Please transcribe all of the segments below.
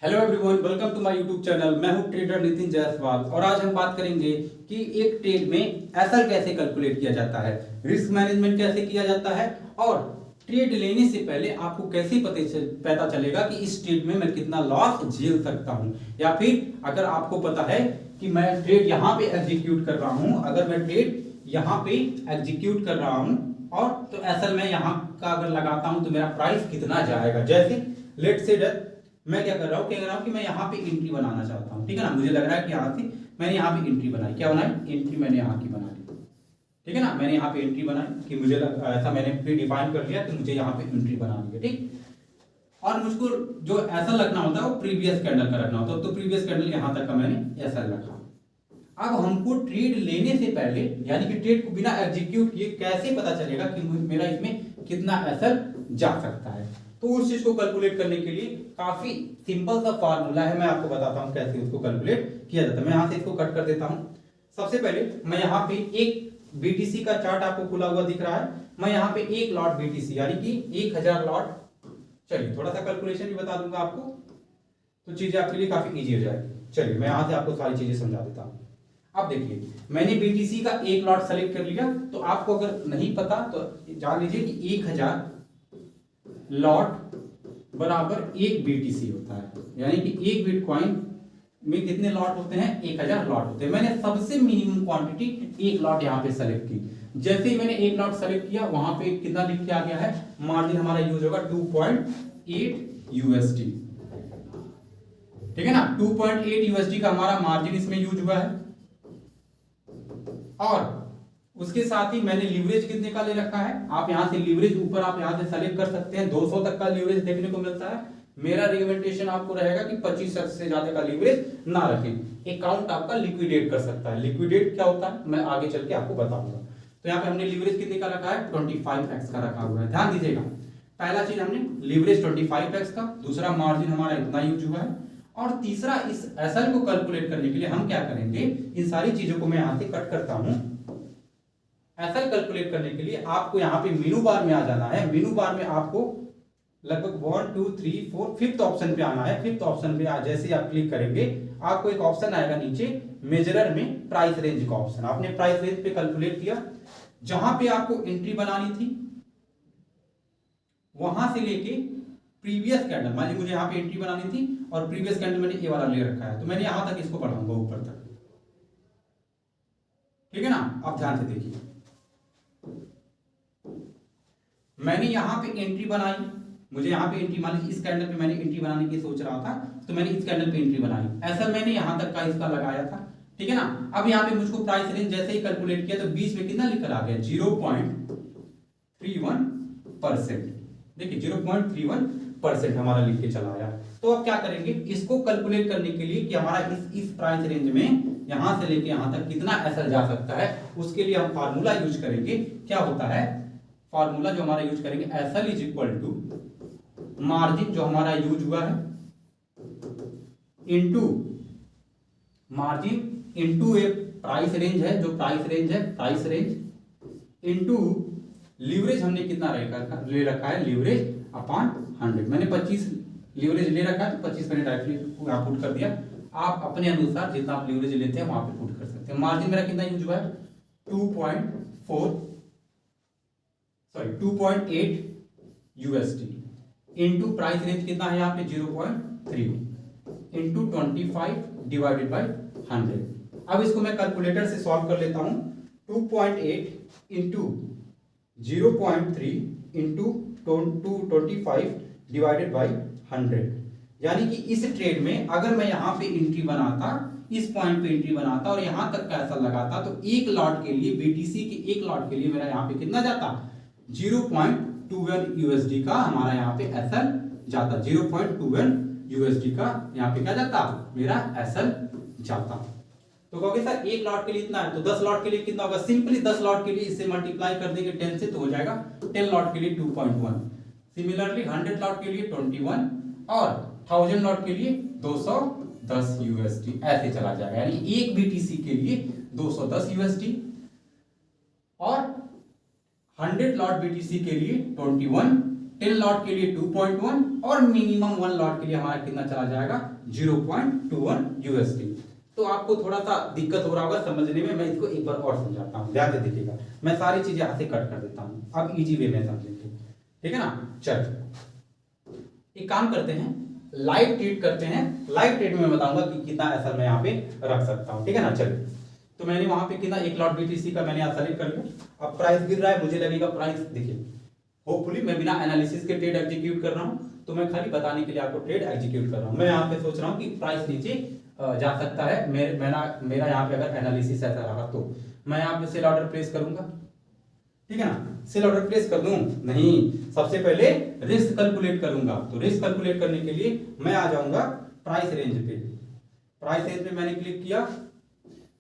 Hello everyone, welcome to my YouTube channel. मैं हूं trader Nitin Jaiswal और आज हम बात करेंगे कि एक ट्रेड में एसएल कैसे कैलकुलेट किया जाता है, रिस्क मैनेजमेंट कैसे किया जाता है और ट्रेड लेने से पहले आपको कैसे पता चलेगा कि इस ट्रेड में मैं कितना लॉस झेल सकता हूं, या फिर अगर आपको पता है कि मैं ट्रेड यहां पे एग्जीक्यूट कर रहा हूं, अगर मैं ट्रेड यहां पे एग्जीक्यूट कर रहा हूं और तो एसएल मैं यहां का अगर लगाता हूं तो मेरा प्राइस कितना जाएगा। जैसे लेट्स से मैं क्या कर रहा हूँ, कि मैं यहाँ पे एंट्री बनाना चाहता हूँ, ठीक है ना। मुझे लग रहा है कि यहाँ से मैंने यहाँ पे एंट्री बनाई, क्या बनाई, एंट्री मैंने यहाँ की बना ली, ठीक है ना। मैंने यहाँ पे एंट्री बनाई कि मुझे ऐसा मैंने प्री डिफाइन कर लिया कि मुझे यहाँ पे एंट्री बनानी है, ठीक। और मुझको जो ऐसा लगना होता है वो प्रीवियस कैंडल का रखना होता है, तो प्रीवियस कैंडल यहाँ तक का मैंने ऐसा रखा। अब हमको ट्रेड लेने से पहले, यानी कि ट्रेड को बिना एग्जीक्यूट किए कैसे पता चलेगा कि मेरा इसमें कितना एसएल जा सकता है, तो उस चीज को कैलकुलेट करने के लिए काफी सिंपल सा फार्मूला है। मैं आपको बताता हूं कैसे उसको कैलकुलेट किया जाता है। मैं यहां से इसको कट कर देता हूं। सबसे पहले मैं यहां पे एक बीटीसी का चार्ट आपको खुला हुआ दिख रहा है। मैं यहां पे एक लॉट बीटीसी यानी कि 1000 लॉट, चलिए थोड़ा सा कैलकुलेशन भी बता दूंगा आपको तो चीजें आपके लिए काफी इजी हो जाएगी। चलिए मैं यहां से आपको सारी चीजें समझा देता हूं। अब देखिए, मैंने बीटीसी का एक लॉट सेलेक्ट कर लिया, तो आपको अगर नहीं पता तो जान लीजिए कि 1000 लॉट बराबर एक बीटीसी होता है, यानी कि एक बिटकॉइन में कितने लॉट होते हैं, 1000 लॉट होते हैं। मैंने सबसे मिनिमम क्वांटिटी एक लॉट यहां पे सेलेक्ट की। जैसे ही मैंने एक लॉट सेलेक्ट किया, वहां पे कितना लिख के आ गया है, मार्जिन हमारा यूज होगा 2.8 यूएसडी, ठीक है ना। 2.8 यूएसडी का हमारा मार्जिन इसमें यूज हुआ है। और उसके साथ ही मैंने लीवरेज कितने का ले रखा है, आप यहां से लीवरेज ऊपर आप यहां से सेलेक्ट कर सकते हैं, 200 तक का लीवरेज देखने को मिलता है। मेरा रिकमेंडेशन आपको रहेगा कि 25 से ज्यादा का लीवरेज ना रखें। अकाउंट आपका लिक्विडेट कर सकता है। लिक्विडेट क्या होता है मैं आगे चल के आपको बताऊंगा। तो यहाँ पे हमने लीवरेज कितने का रखा है, 25x का रखा हुआ है। ध्यान दीजिएगा, पहला चीज हमने लीवरेज 25x का, दूसरा मार्जिन हमारा इतना यूज हुआ है, और तीसरा इस एसएल को कैलकुलेट करने के लिए हम क्या करेंगे, इन सारी चीजों को मैं यहां से कट करता हूं। एसएल कैलकुलेट करने के लिए आपको यहां पे मेनू बार में आ जाना है। मेनू बार में आपको लगभग 1 2 3 4 फिफ्थ ऑप्शन पे आना है। फिफ्थ ऑप्शन पे जैसे आप क्लिक करेंगे, आपको एक ऑप्शन आएगा नीचे मेजरर में प्राइस रेंज का ऑप्शन। आपने प्राइस रेंज पे कैलकुलेट किया, जहां पे आपको एंट्री बनानी थी वहां से लेके प्रीवियस कैंडल, मान लीजिए मुझे यहां पे एंट्री बनानी थी और प्रीवियस कैंडल मैंने ये वाला ले रखा है, तो मैंने यहां तक इसको बढ़ाऊंगा ऊपर तक, ठीक है ना। आप ध्यान से देखिए, मैंने यहां पे एंट्री बनाई, मुझे यहां पे एंट्री, मान लीजिए इस कैंडल पे मैंने एंट्री बनाने की सोच रहा था, तो मैंने इस कैंडल पे एंट्री बनाई, ऐसा मैंने यहां तक का इसका लगाया था, ठीक है ना। अब यहां पे मुझको प्राइस रेंज जैसे ही कैलकुलेट किया तो बीच में कितना लिख कर आ गया, 0.31%। देखिए 0.31% हमारा लिख के चला आया। तो अब क्या करेंगे, इसको कैलकुलेट करने के लिए कि हमारा इस प्राइस रेंज में यहां से लेके यहां तक कितना एसएल जा सकता है, उसके लिए हम फार्मूला यूज करेंगे। क्या होता है फार्मूला जो हमारा यूज करेंगे, SL is equal to margin जो हमारा यूज हुआ है इनटू मार्जिन इनटू एक प्राइस रेंज है, जो प्राइस रेंज है प्राइस रेंज इनटू लीवरेज हमने कितना ले रखा है, लीवरेज अपॉन 100। मैंने 25 लीवरेज ले रखा है तो 25 मैंने डायरेक्टली पुट कर दिया। आप अपने अनुसार जितना आप लीवरेज लेते हैं वहां पे पुट कर सकते हैं। मार्जिन मेरा कितना यूज हुआ है, 2.8 यूएसडी इनटू प्राइस रेंज कितना है यहाँ पे 0.3 इनटू 25 डिवाइडेड बाय 100। अब इसको मैं कैलकुलेटर से सॉल्व कर लेता हूं। 2.8 इंटू 0.3 इंटू 25 डिवाइडेड बाय 100, यानी कि इस ट्रेड में अगर मैं यहां पे एंट्री बनाता, इस पॉइंट पे एंट्री बनाता और यहां तक का ऐसा लगाता, तो एक लॉट के लिए बीटीसी के एक लॉट के लिए मेरा यहां पे कितना जाता, 0.21 यूएसडी का हमारा यहाँ पे एसएल जाता। 0.21 यूएसडी का यहाँ पे क्या जाता, मेरा एसएल जाता। तो कहोगे सर एक लॉट के लिए इतना है, तो 10 लॉट के लिए कितना होगा, सिंपली 10 लॉट के लिए इससे मल्टीप्लाई कर देंगे 10 से, तो हो जाएगा 10 लॉट के लिए 2.1। सिमिलरली 100 लॉट के लिए 21 और 1000 लॉट के लिए 210 यूएसडी, ऐसे चला जाएगा। यानी एक बीटीसी के लिए 210 यूएसडी और 100 लॉट बीटीसी के लिए 21 10 लॉट के लिए 2.1 और मिनिमम 1 लॉट के लिए हमारा कितना चला जाएगा 0.21 यूएसडी। तो आपको थोड़ा सा दिक्कत हो रहा होगा समझने में, मैं इसको एक बार और समझाता हूँ, ध्यान से देखिएगा। मैं सारी चीजें यहाँ से कट कर देता हूँ, अब इजी वे में समझेंगे, ठीक है ना। चल एक काम करते हैं, लाइव ट्रेड करते हैं। लाइव ट्रेड में मैं बताऊंगा कि कितना एसएल मैं यहाँ पे रख सकता हूँ, ठीक है ना। चलिए, तो मैंने वहां पे कितना 1 लॉट बीटीसी का मैंने यहाँ सेलेक्ट कर लिया। अब प्राइस गिर रहा है, मुझे लगेगा प्राइस, देखिए होपफुली मैं बिना एनालिसिस के ट्रेड एग्जीक्यूट कर रहा हूँ, तो मैं खाली बताने के लिए आपको ट्रेड एग्जीक्यूट कर रहा हूँ। मैं यहाँ पे सोच रहा हूँ कि प्राइस नीचे जा सकता है, मेरा यहाँ पे अगर एनालिसिस ऐसा रहा तो मैं यहाँ पे सेल ऑर्डर प्लेस करूंगा, ठीक है ना। सेल ऑर्डर प्लेस कर दूं? नहीं, सबसे पहले रिस्क कैलकुलेट करूंगा। तो रिस्क कैलकुलेट करने के लिए मैं आ जाऊंगा प्राइस रेंज पे। प्राइस रेंज पे मैंने क्लिक किया,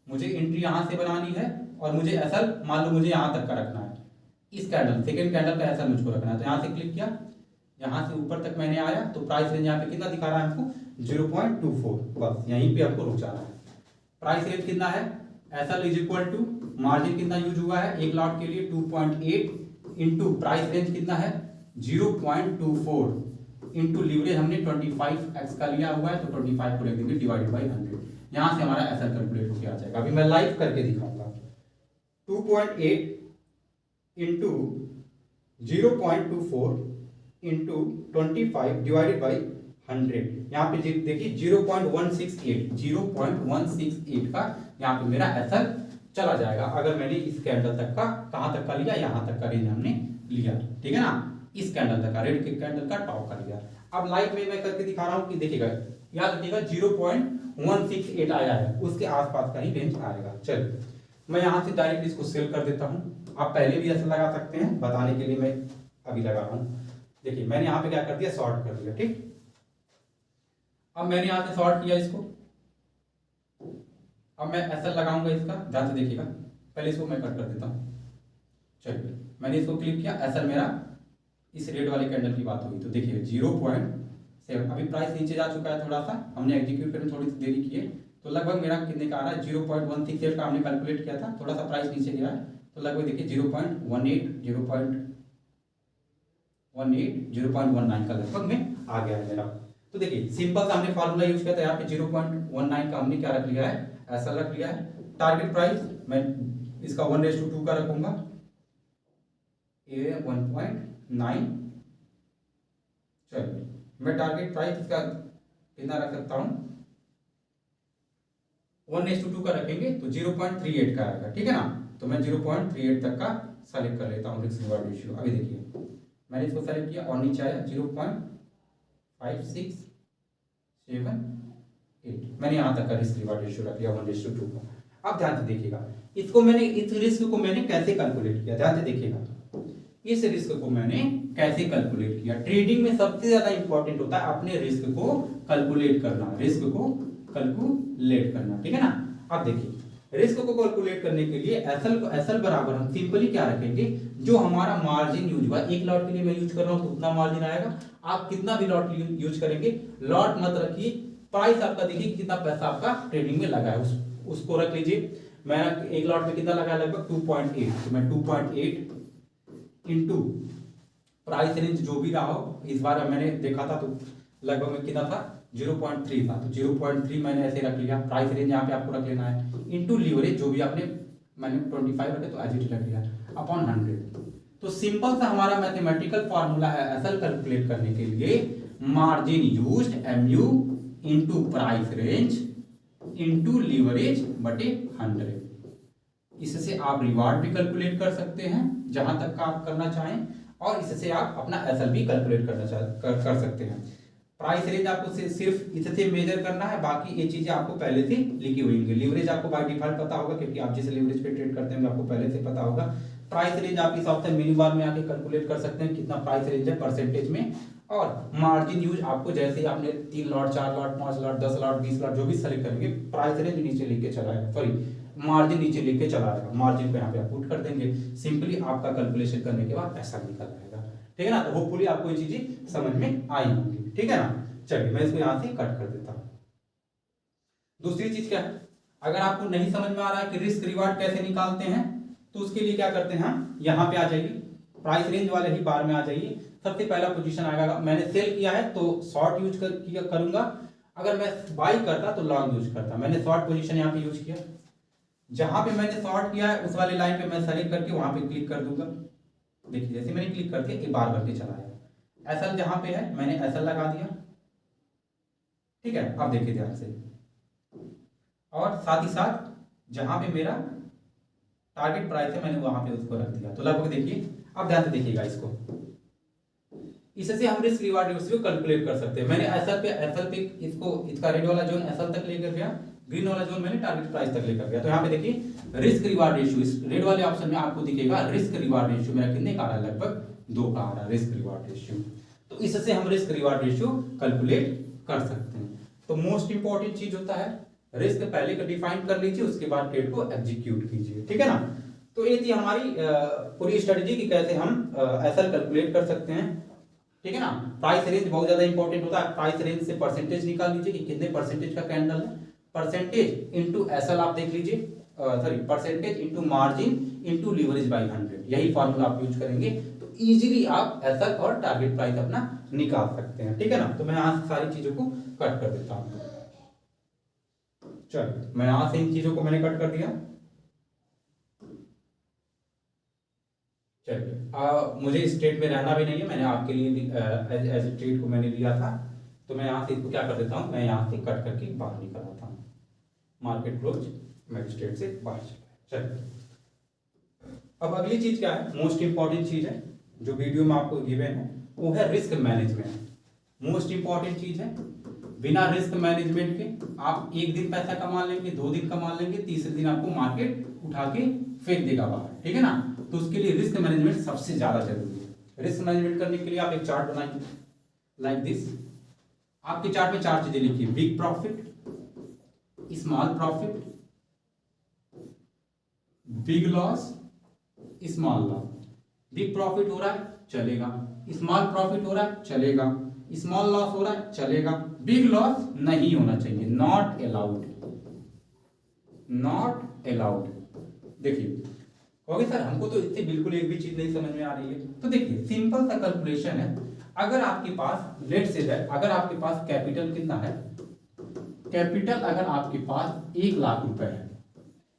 मुझे एंट्री यहां से बनानी है और मुझे एसएल मान लो मुझे यहां तक का रखना है, इस कैंडल सेकंड कैंडल का एसएल मुझको रखना है। तो यहां से क्लिक किया, यहां से ऊपर तक मैंने आया, तो प्राइस रेंज यहाँ पे कितना दिखा रहा है हमको 0.24, बस यहीं पे हमको रुक जाना है। प्राइस रेंज कितना है, SL is equal to margin कितना यूज हुआ है 1 लॉट के लिए 2.8 इंटू प्राइस रेंज कितना है 0.24 इंटू लीवरेज हमने 25x का लिया हुआ है, तो 25 को लिख देंगे डिवाइडेड बाई 100। यहां से हमारा एसएल कैलकुलेट होकर आ जाएगा। अभी मैं लाइव करके दिखाऊंगा। 2.8 इंटू 0.24 इंटू 25 डिवाइडेड बाई 100, यहाँ पे देखिए 0.168 का यहाँ पे मेरा एसएल चला जाएगा। अगर मैंने इस कैंडल तक का, कहां तक का लिया, यहां तक का रेंज हमने लिया, ठीक है ना। इस कैंडल तक का, रेड के कैंडल का टॉप का लिया। अब लाइव में मैं करके दिखा रहा हूं कि देखिएगा, याद रखिएगा 0.168 आया है, उसके आसपास का ही रेंज आएगा। चलिए मैं यहां से डायरेक्ट इसको सेल कर देता हूं। आप पहले भी ऐसा लगा सकते हैं, बताने के लिए मैं अभी लगा रहा हूं। देखिए मैंने यहाँ पे क्या कर दिया, शॉर्ट कर दिया, ठीक। अब मैंने यहाँ से शॉर्ट किया इसको, अब मैं ऐसा लगाऊंगा इसका, ध्यान से देखिएगा। पहले इसको मैं कट कर देता हूँ। चलिए मैंने इसको क्लिक किया, ऐसा मेरा इस रेड वाले कैंडल की बात हुई, तो देखिए 0.7, अभी प्राइस नीचे जा चुका है थोड़ा सा, हमने एग्जीक्यूट करने थोड़ी सी देरी की है, तो लगभग मेरा कितने का आ रहा है 0.168 का हमने कैलकुलेट किया था, थोड़ा सा प्राइस नीचे गया है, तो लगभग देखिए 0.19 का लगभग में आ गया है मेरा। तो देखिए सिंपल सा हमने फार्मूला यूज किया था, यहाँ पे 0.19 का हमने क्या रख लिया है, ऐसा रख लिया है। टारगेट प्राइस मैं इसका 1:2 का रखूंगा, ये 1.9। चलिए मैं टारगेट प्राइस इसका कितना रख सकता हूं, 1:2 का रखेंगे तो 0.38 का आएगा, ठीक है ना। तो मैं 0.38 तक का सेलेक्ट कर लेता हूं रिस्क रिवार्ड रेशियो। अभी देखिए मैंने इसको सेलेक्ट किया और नीचे आया 0.5678, मैंने यहां तक का रिस्क रिवार्ड रेशियो रख लिया 1:2 का। अब ध्यान से देखिएगा, इसको मैंने, इस रिस्क को मैंने कैसे कैलकुलेट किया, ध्यान से देखिएगा। इस रिस्क को मैंने कैसे कैलकुलेट किया। ट्रेडिंग में सबसे ज्यादा इंपॉर्टेंट होता है अपने रिस्क को कैलकुलेट करना, रिस्क को कैलकुलेट करना, ठीक है ना। अब देखिए रिस्क को कैलकुलेट करने के लिए एसएल बराबर हम सिंपली क्या रखेंगे, जो हमारा मार्जिन यूज हुआ 1 लॉट के लिए मैं यूज कर रहा हूं तो उतना मार्जिन आएगा। आप कितना भी लॉट यूज करेंगे, लॉट मत रखिए, प्राइस आपका देखिए कितना पैसा आपका ट्रेडिंग में लगा है उसको रख लीजिए। मैं 1 लॉट में कितना लगा है, लगभग 2.8, तो मैं 2.8 इंटू प्राइस रेंज जो भी रहा हो, इस बार मैंने देखा था तो लगभग में कितना था 0.3 था, तो 0.3 मैंने ऐसे रख लिया। प्राइस रेंज यहाँ पे आपको रख लेना है, इंटू लीवरेज जो भी आपने, मैंने 25 रखे तो एज इट रख लिया, अपॉन 100। तो सिंपल सा हमारा मैथमेटिकल फॉर्मूला है एसएल कैलकुलेट करने के लिए, margin used MU into price range into leverage बटे 100। इससे आप रिवार्ड भी कैलकुलेट कर सकते हैं जहां तक का आप करना चाहें, और इससे आप अपना एसएल भी कैलकुलेट कर सकते हैं। प्राइस रेंज आपको सिर्फ इससे मेजर करना है, बाकी ये चीजें आपको पहले से लिखी हुई होंगी। लीवरेज आपको बाय डिफॉल्ट पता होगा, क्योंकि आप जिस लीवरेज पे ट्रेड करते हैं आपको पहले से पता होगा। प्राइस रेंज आप इस ऑप्शन मेनू बार में आके कैलकुलेट कर सकते हैं कितना प्राइस रेंज है परसेंटेज में। और मार्जिन यूज आपको जैसे आपने 3 lot 4 lot 5 lot 10 lot 20 lot जो भी सेलेक्ट करेंगे, प्राइस रेंज नीचे लेके चलाएगा, सॉरी मार्जिन नीचे लेके चला आएगा, मार्जिन को यहाँ पे आप पुट कर देंगे। सिंपली आपका कैलकुलेशन करने के बाद ऐसा निकल आएगा, ठीक है ना। तो होपफुली आपको ये चीजें समझ में आई होंगी, ठीक है ना। चलिए मैं इसको यहाँ से कट कर देता हूँ। दूसरी चीज क्या है, अगर आपको नहीं समझ में आ रहा है कि रिस्क रिवार्ड कैसे निकालते हैं, तो उसके लिए क्या करते हैं हम, यहाँ पे आ जाइए, प्राइस रेंज वाले ही बार में आ जाइए। सबसे पहला पोजीशन आएगा। मैंने सेल किया है तो शॉर्ट यूज करूंगा, अगर मैं बाई करता तो लॉन्ग यूज करता। मैंने शॉर्ट पोजीशन यहाँ पे यूज किया, जहां पे मैंने शॉर्ट किया है उस वाले लाइन पे मैं सेलेक्ट करके वहां पे क्लिक कर दूंगा। देखिए जैसे मैंने क्लिक कर दिया, एक बार करके चला आया। एसएल जहां पे है मैंने एसएल लगा दिया, ठीक है। अब देखिए ध्यान से, और साथ ही साथ जहां पे मेरा टारगेट प्राइस है मैंने वहां पे उसको रख दिया। तो लगभग देखिए, अब ध्यान से देखिएगा इसको, इससे हम रिस्क रिवार्ड रेशियो कैलकुलेट कर सकते हैं। मैंने एसएल पे इसको, इसका रेड वाला जोन एसएल तक लेकर गया, ग्रीन वाला जोन मैंने टारगेट प्राइस तक लेकर गया। तो यहाँ पे देखिए रिस्क रिवार्ड रेशियो, इस रेड वाले ऑप्शन में आपको दिखेगा रिस्क रिवार्ड रेशियो मेरा कितने का आ रहा है, लगभग 2 का आ रहा है रिस्क रिवार्ड रेशियो। तो इससे हम रिस्क रिवार्ड रेशियो कैलकुलेट कर सकते हैं। तो मोस्ट इंपॉर्टेंट चीज होता है रिस्क पहले का डिफाइन कर लीजिए, उसके बाद ट्रेड को एग्जीक्यूट कीजिए, ठीक है ना। तो ये थी हमारी पूरी स्ट्रेटजी की कैसे हम एसएल कैलकुलेट कर सकते हैं, ठीक है ना। प्राइस रेंज बहुत ज्यादा इंपॉर्टेंट होता है। प्राइस रेंज से परसेंटेज निकाल लीजिए कि कितने परसेंटेज का कैंडल है, परसेंटेज इनटू एसएल आप देख लीजिए, sorry percentage into margin into leverage by 100, यही फार्मूला आप यूज करेंगे तो इजीली आप एसएल और टारगेट प्राइस अपना निकाल सकते हैं, ठीक है ना। तो मैं यहां से सारी चीजों को कट कर देता हूं। चलिए मैं यहां से इन चीजों को मैंने कट कर दिया। चलिए मुझे इस ट्रेड में रहना भी नहीं है, मैंने आपके लिए एज ए ट्रेड को मैंने लिया था। तो मैं यहाँ से इसको क्या कर देता हूँ, मैं यहाँ से कट करके बाहर निकल आता हूँ। मार्केट क्लोज, मैं इस ट्रेड से बाहर चला। चलिए अब अगली चीज क्या है, मोस्ट इंपॉर्टेंट चीज है जो वीडियो में आपको गिवन है, वो है रिस्क मैनेजमेंट। मोस्ट इंपॉर्टेंट चीज है, बिना रिस्क मैनेजमेंट के आप एक दिन पैसा कमा लेंगे, 2 दिन कमा लेंगे, तीसरे दिन आपको मार्केट उठा के फेंक देगा बाहर, ठीक है ना। तो उसके लिए रिस्क मैनेजमेंट सबसे ज्यादा जरूरी है। रिस्क मैनेजमेंट करने के लिए आप एक चार्ट बनाइए लाइक दिस। आपके चार्ट में 4 चीजें लिखिए, big profit, small profit, big loss, small loss. Big profit हो रहा है चलेगा, स्मॉल प्रॉफिट हो रहा है चलेगा, स्मॉल लॉस हो रहा है चलेगा, बिग लॉस नहीं होना चाहिए, नॉट अलाउड, नॉट अलाउड। देखिए ओके सर, हमको तो इससे बिल्कुल एक भी चीज नहीं समझ में आ रही है। तो देखिए सिंपल सा कैलकुलेशन है। अगर आपके पास लेट से है, अगर आपके पास कैपिटल कितना है, कैपिटल अगर आपके पास 1 लाख रुपए है,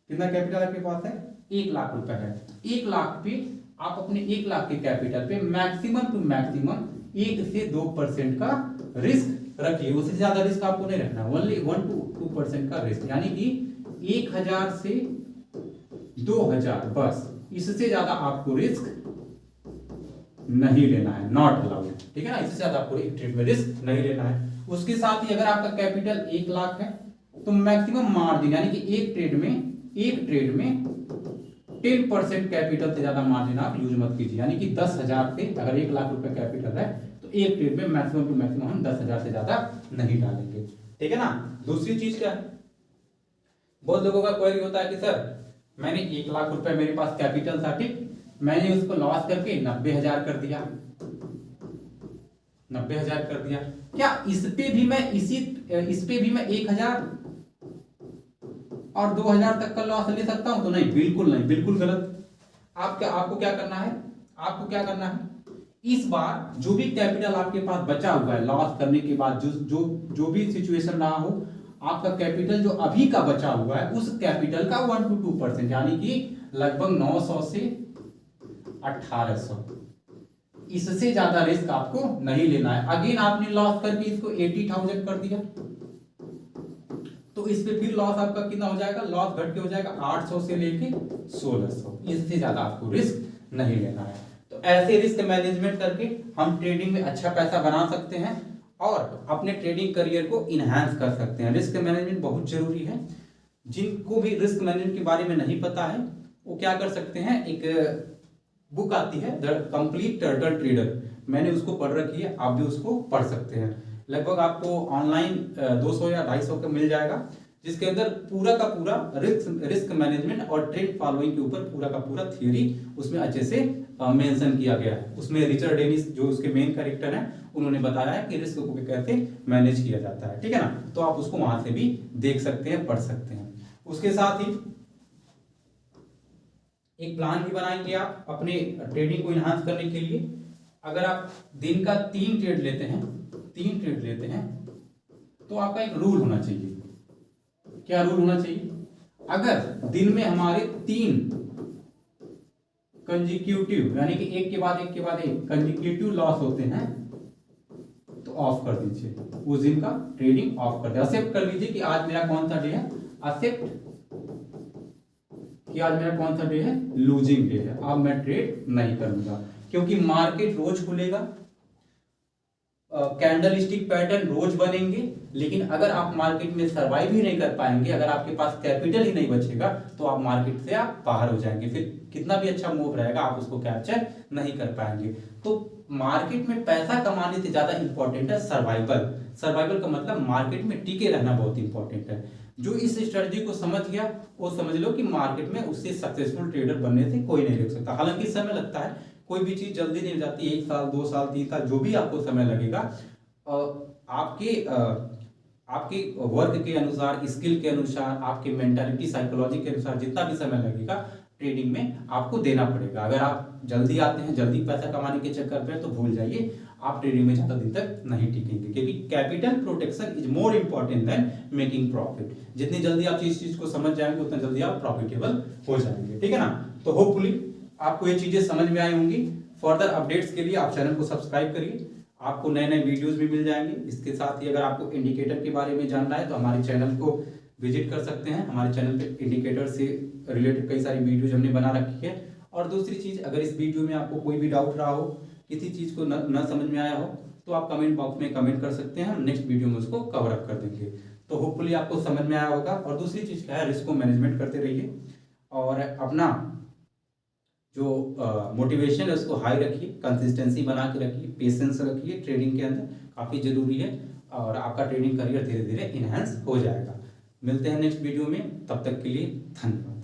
कितना कैपिटल आपके पास है, 1 लाख रुपए है। 1 लाख पे आप अपने 1 लाख के कैपिटल पे मैक्सिमम टू मैक्सिमम 1 से 2% का रिस्क रखिए, उससे ज्यादा रिस्क आपको नहीं रखना, ओनली 1 to 2% का रिस्क, यानी कि 1000 से 2000 बस, इससे ज्यादा आपको रिस्क नहीं लेना है, नॉट अलाउड, ठीक है ना। इससे ज्यादा आपको एक ट्रेड में रिस्क नहीं लेना है। उसके साथ ही अगर आपका कैपिटल 1 लाख है तो मैक्सिमम मार्जिन, यानी कि एक ट्रेड में 10% कैपिटल से ज्यादा मार्जिन आप यूज मत कीजिए, यानी कि 10,000 से, अगर 1 लाख रुपए कैपिटल है तो एक ट्रेड में मैक्सिमम टू मैक्सिमम हम 10,000 से ज्यादा नहीं डालेंगे, ठीक है ना। दूसरी चीज क्या है, बहुत लोगों का क्वेरी होता है कि सर मैंने 1 लाख रुपए मेरे पास कैपिटल था, ठीक, मैंने उसको लॉस करके 90,000 कर दिया, 90,000 कर दिया, क्या इस पे भी मैं 1,000 और 2,000 तक का लॉस ले सकता हूं? तो नहीं, बिल्कुल नहीं, बिल्कुल गलत। आपको क्या करना है, आपको क्या करना है, इस बार जो भी कैपिटल आपके पास बचा हुआ है लॉस करने के बाद, जो भी सिचुएशन रहा हो, आपका कैपिटल जो अभी का बचा हुआ है उस कैपिटल का 1 to 2%, यानी कि लगभग 900 से 1800, इससे ज्यादा रिस्क आपको नहीं लेना है। अगेन आपने लॉस करके इसको 80,000 कर दिया, तो इस पे फिर लॉस आपका कितना हो जाएगा, लॉस घट के हो जाएगा 800 से लेके 1600, इससे ज्यादा आपको रिस्क नहीं लेना है। तो ऐसे रिस्क मैनेजमेंट करके हम ट्रेडिंग में अच्छा पैसा बना सकते हैं और अपने ट्रेडिंग करियर को इनहांस कर सकते हैं। रिस्क मैनेजमेंट बहुत जरूरी है। जिनको भी रिस्क मैनेजमेंट के बारे में नहीं पता है वो क्या कर सकते हैं, एक बुक आती है द कंप्लीट टर्टल ट्रेडर, मैंने उसको पढ़ रखी है, आप भी उसको पढ़ सकते हैं। लगभग आपको ऑनलाइन 200 या 250 का मिल जाएगा, जिसके अंदर पूरा का पूरा रिस्क मैनेजमेंट और ट्रेड फॉलोइंग के ऊपर पूरा का पूरा थियरी उसमें अच्छे से मेंशन किया गया है। उसमें रिचर्ड डेनिस जो उसके मेन कैरेक्टर हैं उन्होंने बताया है कि रिस्क को कैसे मैनेज किया जाता है, ठीक है ना। तो आप उसको वहां से भी देख सकते हैं, पढ़ सकते हैं। उसके साथ ही एक प्लान भी बनाएंगे आप अपने ट्रेडिंग को इनहांस करने के लिए। अगर आप दिन का 3 ट्रेड लेते हैं, 3 ट्रेड लेते हैं, तो आपका एक रूल होना चाहिए। क्या रूल होना चाहिए? अगर दिन में हमारे 3 कंजिक्यूटिव यानी कि एक के बाद एक के बाद एक कंजिक्यूटिव लॉस होते हैं, तो ऑफ कर दीजिए, उस दिन का ट्रेडिंग ऑफ कर दीजिए। एक्सेप्ट कर लीजिए कि आज मेरा कौन सा डे है, एक्सेप्ट कि आज मेरा कौन सा डे है, लूजिंग डे है, अब मैं ट्रेड नहीं करूंगा, क्योंकि मार्केट रोज खुलेगा, कैंडल स्टिक पैटर्न रोज बनेंगे, लेकिन अगर आप मार्केट में सरवाइव ही नहीं कर पाएंगे, अगर आपके पास कैपिटल ही नहीं बचेगा, तो आप मार्केट से आप बाहर हो जाएंगे, फिर कितना भी अच्छा मूव रहेगा आप उसको कैप्चर नहीं कर पाएंगे। तो मार्केट में पैसा कमाने से ज्यादा इंपॉर्टेंट है सर्वाइवल। सर्वाइवल का मतलब मार्केट में टिके रहना बहुत इंपॉर्टेंट है। जो इस स्ट्रेटजी को समझ गया वो समझ लो कि मार्केट में उससे सक्सेसफुल ट्रेडर बनने से कोई नहीं रोक सकता। हालांकि समय लगता है, कोई भी चीज जल्दी नहीं हो जाती, 1 साल 2 साल 3 साल जो भी आपको समय लगेगा, आपके वर्क के अनुसार, स्किल के अनुसार, आपके मेंटालिटी साइकोलॉजी के अनुसार जितना भी समय लगेगा ट्रेडिंग में आपको देना पड़ेगा। अगर आप जल्दी आते हैं, जल्दी पैसा कमाने के चक्कर में, तो भूल जाइए, आप ट्रेडिंग में ज्यादा दिन तक नहीं टिकेंगे, क्योंकि capital protection is more important than making profit. जितनी जल्दी आप इस चीज को समझ जाएंगे उतना जल्दी आप प्रॉफिटेबल हो जाएंगे, ठीक है ना। तो होपफुली आपको ये चीजें समझ में आई होंगी। फर्दर अपडेट्स के लिए आप चैनल को सब्सक्राइब करिए, आपको नए नए वीडियोस भी मिल जाएंगे। इसके साथ ही अगर आपको इंडिकेटर के बारे में जानना है तो हमारे चैनल को विजिट कर सकते हैं। हमारे चैनल पे इंडिकेटर से रिलेटेड कई सारी वीडियोज हमने बना रखी है। और दूसरी चीज, अगर इस वीडियो में आपको कोई भी डाउट रहा हो, किसी चीज को न समझ में आया हो, तो आप कमेंट बॉक्स में कमेंट कर सकते हैं, हम नेक्स्ट वीडियो में उसको कवर अप कर देंगे। तो होपफुली आपको समझ में आया होगा। और दूसरी चीज क्या है, रिस्क को मैनेजमेंट करते रहिए और अपना जो मोटिवेशन है उसको हाई रखिए, कंसिस्टेंसी बना के रखिए, पेशेंस रखिए, ट्रेडिंग के अंदर काफ़ी जरूरी है, और आपका ट्रेडिंग करियर धीरे धीरे इनहेंस हो जाएगा। मिलते हैं नेक्स्ट वीडियो में, तब तक के लिए धन्यवाद।